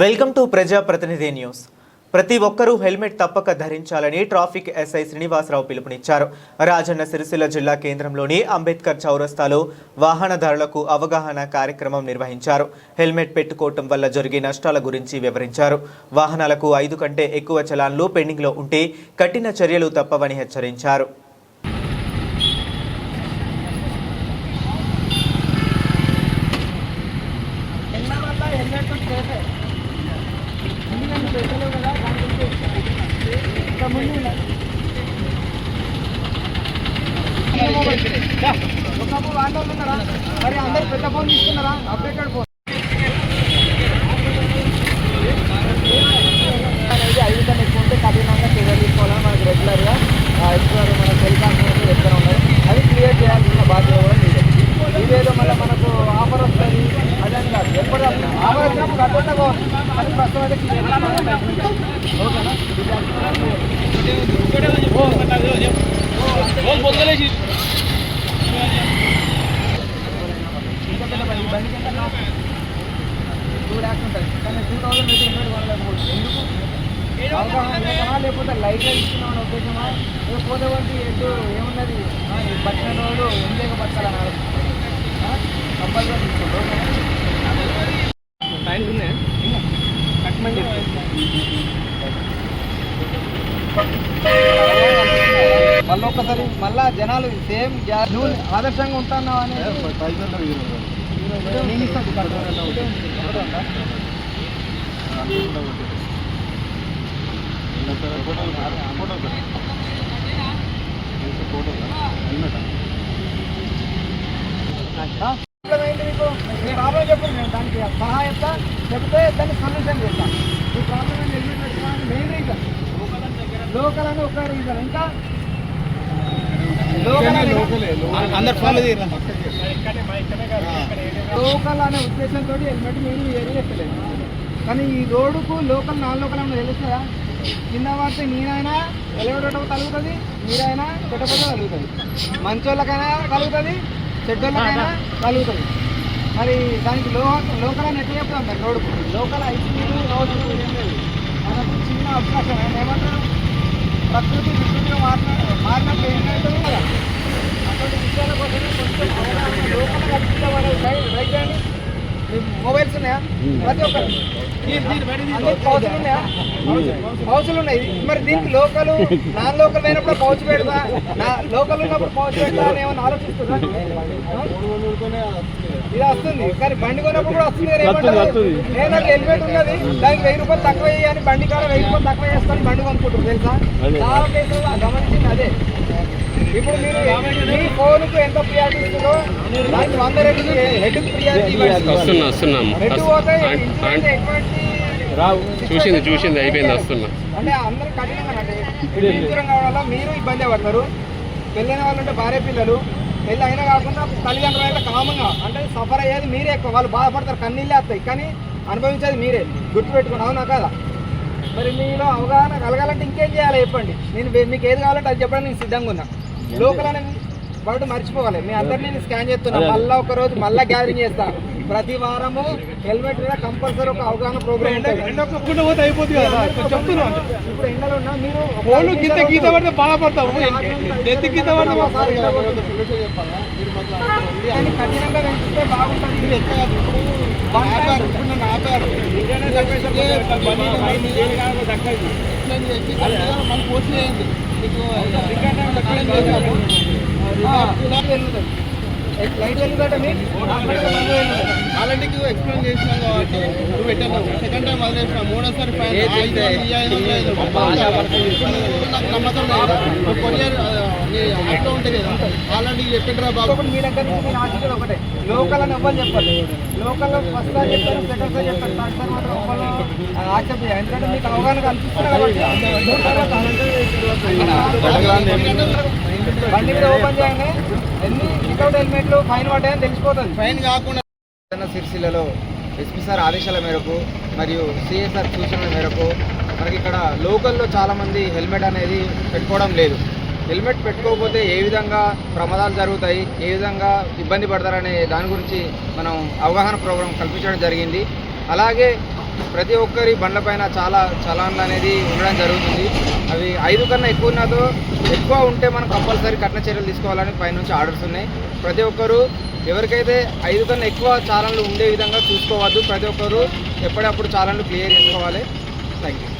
Welcome to ప్రజాప్రతినిధి news. ప్రతి ఒక్కరూ హెల్మెట్ తప్పక ధరించాలని ట్రాఫిక్ ఎస్ఐ శ్రీనివాసరావు పిలుపునిచ్చారు. రాజన్న సిరిసిల్ల జిల్లా కేంద్రంలోని అంబేద్కర్ చౌరస్తాలో వాహనదారులకు అవగాహన కార్యక్రమం నిర్వహించారు. హెల్మెట్ పెట్టుకోవటం వల్ల జరిగే నష్టాల గురించి వివరించారు. వాహనాలకు 5 కంటే ఎక్కువ చలాన్లు పెండింగ్లో ఉంటే కఠిన చర్యలు తప్పవని హెచ్చరించారు. మరి అందరు పెద్ద ఫోన్ తీసుకున్నారా? అప్డేటెడ్ ఫోన్ అనేది 5 కన్నా ఎక్కువ ఉంటే కఠినంగా చర్యలు తీసుకోవాలని మనకు రెగ్యులర్గా ఎక్కువ మన సెల్ కాన్ఫరెన్స్ చెప్తూ ఉన్నారు. అది క్లియర్ చేయాల్సిన బాధ్యత కూడా లేదు. ఇదేదో మళ్ళీ మనకు ఆఫర్ వస్తుంది అదని కాదు, ఎప్పుడు ఆఫర్ వచ్చినప్పుడు కట్టకుండా పోవాలి. అది ప్రస్తుతం అయితే క్లియర్ ఓకేనా? లేకపోతే లైట్గా ఇస్తున్నామని ఉద్దేశమా? పోతే వంటి ఎటు ఏమున్నది పట్టిన రోజు ఎంజాయ్గా పట్టాలని కంపల్సరీ తీసుకుంటాం. టైం ఉన్నాయి కట్టమని మళ్ళీ ఒక్కసారి మళ్ళా జనాలు సేమ్ నువ్వు ఆదర్శంగా ఉంటున్నావు అని నేను ఇస్తాను. మీకు మీ ప్రాబ్లం చెప్పండి, నేను దానికి సలహా చెప్తా, చెప్తే దాన్ని సొల్యూషన్ చేస్తాను. మీ ప్రాబ్లం హెల్మెట్ పెట్టుకోవాలని మెయిన్ రీజన్ లోకల్ అని ఒక రీజన్. ఇంకా లోకల్ అనే ఉద్దేశంతో హెల్మెట్ మేము ఏరియా ఎక్కలేదు. కానీ ఈ రోడ్డుకు లోకల్ నాన్ లోకల్ ఏమైనా తెలుస్తుందా? కింద పడితే నేనైనా ఎలవేటో కలుగుతుంది, మీరైనా పెట్టకపోతే కలుగుతుంది, మంచోళ్ళకైనా కలుగుతుంది, చెడ్డోళ్ళకైనా కలుగుతుంది. మరి దానికి లోకల్ అని ఎట్లా చెప్తాం? మరి రోడ్డుకు లోకల్ ఐసీలు రోడ్డు మనకు చిన్న అవకాశం ఏమంటారు, ప్రకృతి వికృతిగా మారినప్పుడు ఏంటంటుంది కదా. అటువంటి విషయాల కోసమే కొంచెం లోకల్ కల్పించబడే రైట్ అండి. మొబైల్స్ ఉన్నాయా? ప్రతి ఒక్కరు పౌచులు ఉన్నాయా? పౌచులు ఉన్నాయి. మరి దీనికి లోకల్ నాన్ లోకల్ అయినప్పుడు పౌచ్ పెడతా, లోకల్ ఉన్నప్పుడు పౌచ్ పెడతా అని ఏమన్నా ఆలోచిస్తుందా? ఇది వస్తుంది, కానీ బండి కొన్నప్పుడు కూడా వస్తుంది. నేను హెల్మెట్ ఉన్నది దానికి 1000 రూపాయలు తక్కువ అని బండి కాడ 1000 రూపాయలు తక్కువ చేసుకొని బండి కొనుక్కుంటారు తెలుసా? చాలా కేసులు గమనించింది అదే. ఇప్పుడు మీరు మీ ఫోన్కు ఎంత ప్రియారిటీ ఇస్తుందో దానికి 100 రెట్లు హెడ్కి ప్రియారిటీ హెడ్ పోతే చూసింది అయిపోయింది వస్తున్నా అంటే అందరూ కఠినంగా దూరం కావడం వల్ల మీరు ఇబ్బంది పడతారు. పెళ్ళైన వాళ్ళు అంటే భార్య పిల్లలు, పెళ్ళి అయినా కాకుండా తల్లిదండ్రులు అయితే కామన్గా అంటే సఫర్ అయ్యేది మీరే ఎక్కువ. వాళ్ళు బాధపడతారు, కన్నీళ్ళే వస్తాయి, కానీ అనుభవించేది మీరే. గుర్తుపెట్టుకోండి, అవునా కదా? మరి మీలో అవగాహన కలగాలంటే ఇంకేం చేయాలి చెప్పండి. నేను మీకు ఏది కావాలంటే అది చెప్పడానికి నేను సిద్ధంగా ఉన్నా. లోకల్ అనేది బయట మర్చిపోవాలి. మీ అందరినీ నేను స్కాన్ చేస్తున్నా, మళ్ళీ ఒక రోజు మళ్ళీ గ్యాదరింగ్ చేస్తా. ప్రతి వారము హెల్మెట్ మీద కంపల్సరీ ఒక అవగాహన ప్రోగ్రామ్ అయిపోతుంది కదా. ఇప్పుడు ఎండలో ఉన్నా మీరు గీత పడితే బాధపడతాము, కఠినంగా పెంచితే బాగుంటుంది. లైట్ వెళ్తుందట మీకు అలాంటి ఎక్స్ప్లెయిన్ చేసినాం కాబట్టి నువ్వు పెట్టాను. సెకండ్ టైం వదిలేసిన, మూడోసారి నమ్మకం లేదు. కొరియర్ యాప్లో ఉంటుంది కదా, ఆల్రెడీ చెప్పిండ్రా బాబు. మీ దగ్గర నుంచి నేను ఆశించేది ఒకటే, లోకల్ అని ఎవ్వరు చెప్పాలి. లోకల్ ఫస్ట్ సార్ చెప్పారు, సెకండ్ సార్ చెప్పారు, థర్డ్ సార్ మాత్రం ఎవ్వరు యాక్సెప్ట్ చేయాలి. ఎందుకంటే మీకు అవగాహన కల్పిస్తున్నారు కాబట్టి. బండి మీద ఓపెన్ చేయగానే ఎన్ని వితౌట్ హెల్మెట్లు ఫైన్ పడ్డాయని తెలిసిపోతుంది. ఫైన్ కాకుండా సిరిసిల్లలో ఎస్పీ సార్ ఆదేశాల మేరకు మరియు సిఎస్ఆర్ సూచనల మేరకు మనకి ఇక్కడ లోకల్లో చాలామంది హెల్మెట్ అనేది పెట్టుకోవడం లేదు. హెల్మెట్ పెట్టుకోకపోతే ఏ విధంగా ప్రమాదాలు జరుగుతాయి, ఏ విధంగా ఇబ్బంది పడతారనే దాని గురించి మనం అవగాహన ప్రోగ్రాం కల్పించడం జరిగింది. అలాగే ప్రతి ఒక్కరి బండ్ల పైన చాలా చలాన్లు అనేది ఉండడం జరుగుతుంది. అవి 5 కన్నా ఎక్కువ ఉంటే మనం కంపల్సరీ కఠిన చర్యలు తీసుకోవాలని పైనుంచి ఆర్డర్స్ ఉన్నాయి. ప్రతి ఒక్కరు ఎవరికైతే 5 కన్నా ఎక్కువ చాలన్లు ఉండే విధంగా చూసుకోవద్దు. ప్రతి ఒక్కరు ఎప్పటికప్పుడు చాలన్లు క్లియర్ చేసుకోవాలి. Thank you.